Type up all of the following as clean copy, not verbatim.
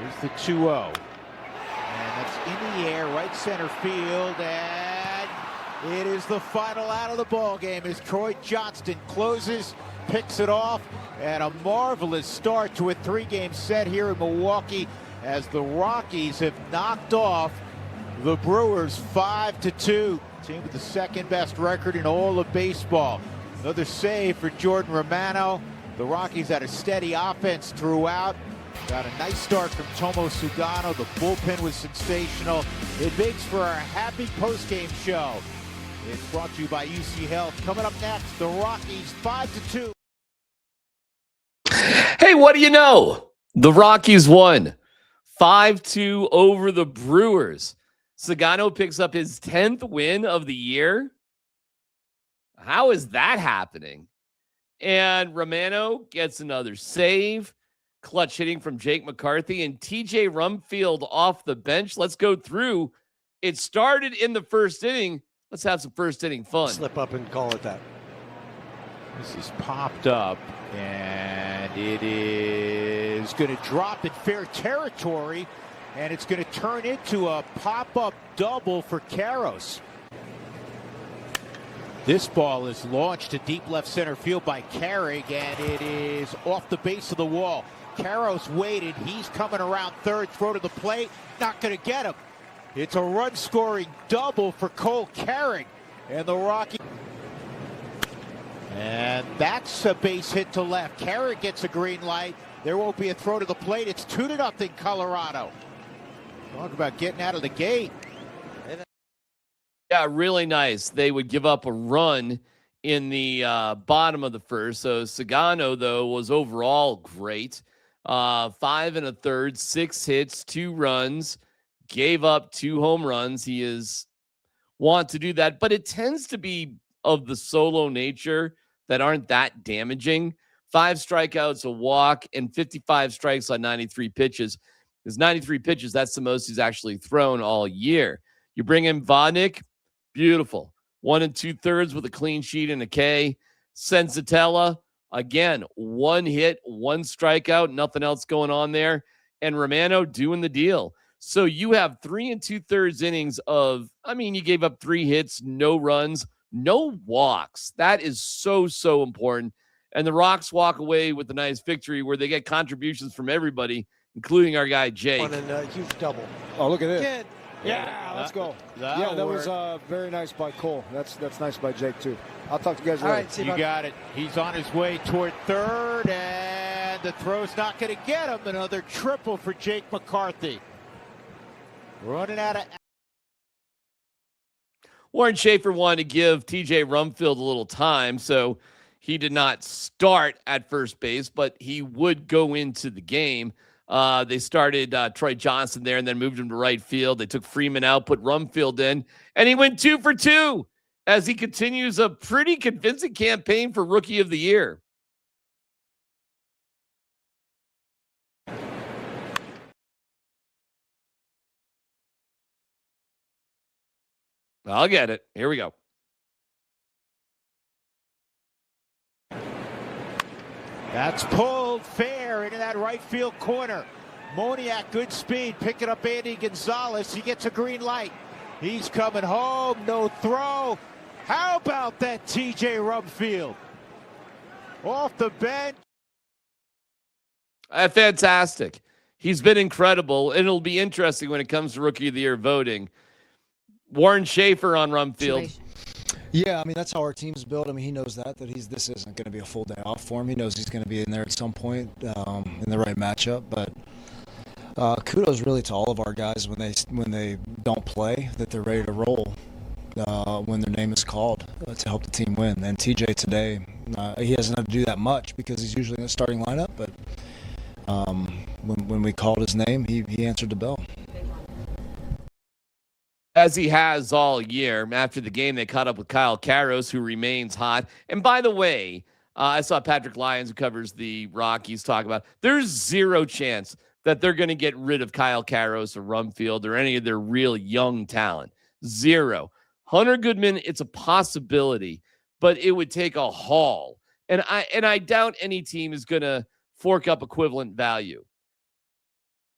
Here's the 2-0. And that's in the air, right center field, and it is the final out of the ball game as Troy Johnston closes, picks it off, and a marvelous start to a 3-game set here in Milwaukee as the Rockies have knocked off the Brewers 5-2. Team with the second best record in all of baseball. Another save for Jordan Romano. The Rockies had a steady offense throughout. Got a nice start from Tomo Sugano. The bullpen was sensational. It makes for a happy post-game show. It's brought to you by UC Health. Coming up next, the Rockies 5-2. Hey, what do you know? The Rockies won 5-2 over the Brewers. Sugano picks up his 10th win of the year. How is that happening? And Romano gets another save. Clutch hitting from Jake McCarthy and TJ Rumfield off the bench. Let's go through. It started in the first inning. Let's have some first inning fun. Slip up and call it that. This is popped up, and it is going to drop in fair territory, and it's going to turn into a pop-up double for Karros. This ball is launched to deep left center field by Carrig, and it is off the base of the wall. Karros waited. He's coming around third, throw to the plate. Not going to get him. It's a run-scoring double for Cole Carrig, and the Rockies. And that's a base hit to left. Carrig gets a green light. There won't be a throw to the plate. It's 2-0 Colorado. Talk about getting out of the gate. Yeah, really nice. They would give up a run in the bottom of the first. So Sugano, though, was overall great. 5 1/3, 6 hits, 2 runs, gave up 2 home runs. He is want to do that, but it tends to be of the solo nature that aren't that damaging. 5 strikeouts, a walk, and 55 strikes on 93 pitches. His 93 pitches, that's the most he's actually thrown all year. You bring in Vodnik, beautiful. 1 2/3 with a clean sheet and a K. Senzatella, again, 1 hit, 1 strikeout, nothing else going on there. And Romano doing the deal. So you have 3 2/3 innings of, you gave up 3 hits, no runs, no walks. That is so, so important. And the Rocks walk away with a nice victory where they get contributions from everybody, including our guy, Jake. On a huge double. Oh, look at this. Again. Yeah, let's go. That was very nice by Cole. That's nice by Jake, too. I'll talk to you guys later. All right, You got it. He's on his way toward third, and the throw's not going to get him. Another triple for Jake McCarthy. Running out of... Warren Schaefer wanted to give TJ Rumfield a little time, so he did not start at first base, but he would go into the game. They started Troy Johnston there and then moved him to right field. They took Freeman out, put Rumfield in, and he went 2 for 2 as he continues a pretty convincing campaign for Rookie of the Year. I'll get it. Here we go. That's pulled fair into that right field corner. Moniak, good speed, picking up Andy Gonzalez. He gets a green light. He's coming home, no throw. How about that TJ Rumfield? Off the bench. Fantastic. He's been incredible, and it'll be interesting when it comes to Rookie of the Year voting. Warren Schaefer on Rumfield. Yeah, that's how our team's built. He knows that this isn't going to be a full day off for him. He knows he's going to be in there at some point in the right matchup. But kudos really to all of our guys when they don't play, that they're ready to roll when their name is called to help the team win. And TJ today, he hasn't had to do that much because he's usually in the starting lineup. But when we called his name, he answered the bell. As he has all year. After the game, they caught up with Kyle Karros, who remains hot. And by the way, I saw Patrick Lyons, who covers the Rockies, talk about there's 0 chance that they're going to get rid of Kyle Karros or Rumfield or any of their real young talent. 0. Hunter Goodman, it's a possibility, but it would take a haul. And I doubt any team is going to fork up equivalent value.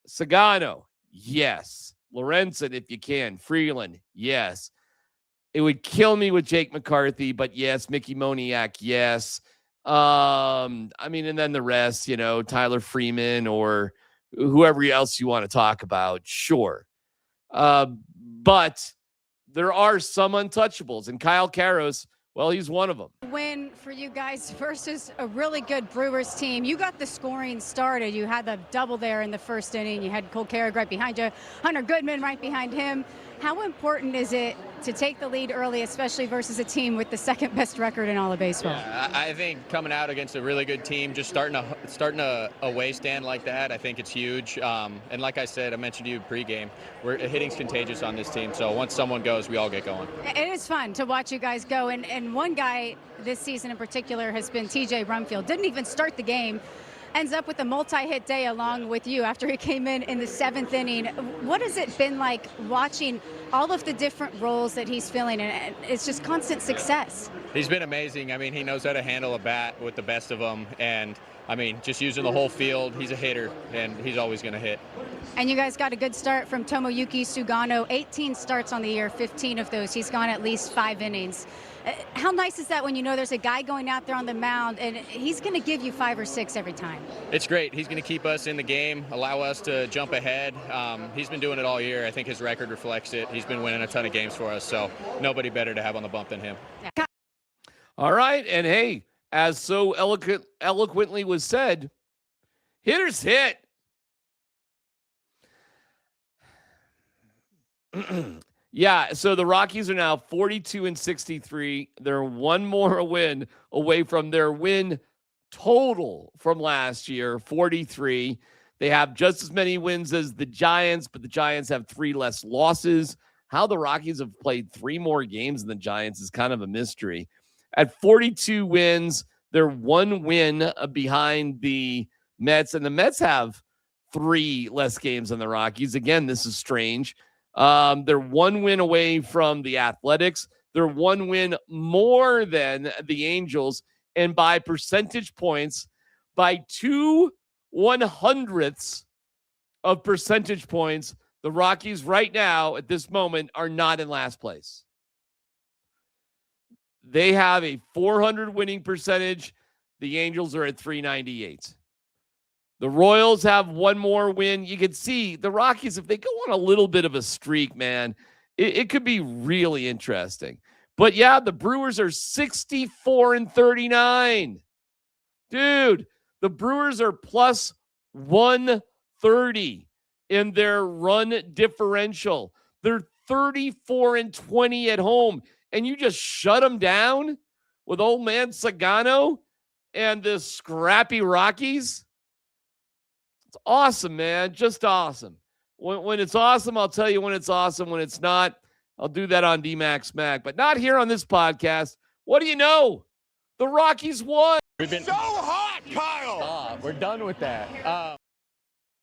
Sugano, yes. Lorenzen, if you can. Freeland, yes. It would kill me with Jake McCarthy, but yes. Mickey Moniak, yes. And then the rest, Tyler Freeman or whoever else you want to talk about, sure. But there are some untouchables, and Kyle Karros, well, he's one of them. Win for you guys versus a really good Brewers team. You got the scoring started. You had the double there in the first inning. You had Cole Carrick right behind you, Hunter Goodman right behind him. How important is it to take the lead early, especially versus a team with the second best record in all of baseball? Yeah, I think coming out against a really good team, just starting a away stand like that, I think it's huge. And like I said, I mentioned to you pregame, hitting's contagious on this team. So once someone goes, we all get going. It is fun to watch you guys go. And one guy this season in particular has been TJ Rumfield. Didn't even start the game. Ends up with a multi-hit day along with you after he came in the 7th inning. What has it been like watching all of the different roles that he's filling? And it's just constant success. He's been amazing. I mean, he knows how to handle a bat with the best of them. And, just using the whole field. He's a hitter, and he's always going to hit. And you guys got a good start from Tomoyuki Sugano. 18 starts on the year, 15 of those. He's gone at least 5 innings. How nice is that when you know there's a guy going out there on the mound and he's going to give you 5 or 6 every time? It's great. He's going to keep us in the game, allow us to jump ahead. He's been doing it all year. I think his record reflects it. He's been winning a ton of games for us, so nobody better to have on the bump than him. Yeah. All right, and hey, as so eloquently was said, hitters hit. Yeah, so the Rockies are now 42-63. They're one more win away from their win total from last year, 43. They have just as many wins as the Giants, but the Giants have 3 less losses. How the Rockies have played 3 more games than the Giants is kind of a mystery. At 42 wins, they're 1 win behind the Mets, and the Mets have 3 less games than the Rockies. Again, this is strange. They're 1 win away from the Athletics. They're 1 win more than the Angels. And by percentage points, by 0.02 of percentage points, the Rockies right now at this moment are not in last place. They have a 400 winning percentage. The Angels are at 398. The Royals have 1 more win. You can see the Rockies, if they go on a little bit of a streak, man, it could be really interesting. But yeah, the Brewers are 64-39. Dude, the Brewers are plus 130 in their run differential. They're 34-20 at home. And you just shut them down with old man Sugano and the scrappy Rockies. It's awesome, man. Just awesome. When it's awesome, I'll tell you when it's awesome. When it's not, I'll do that on DMac Smack, but not here on this podcast. What do you know? The Rockies won. We've been so hot, Kyle. We're done with that.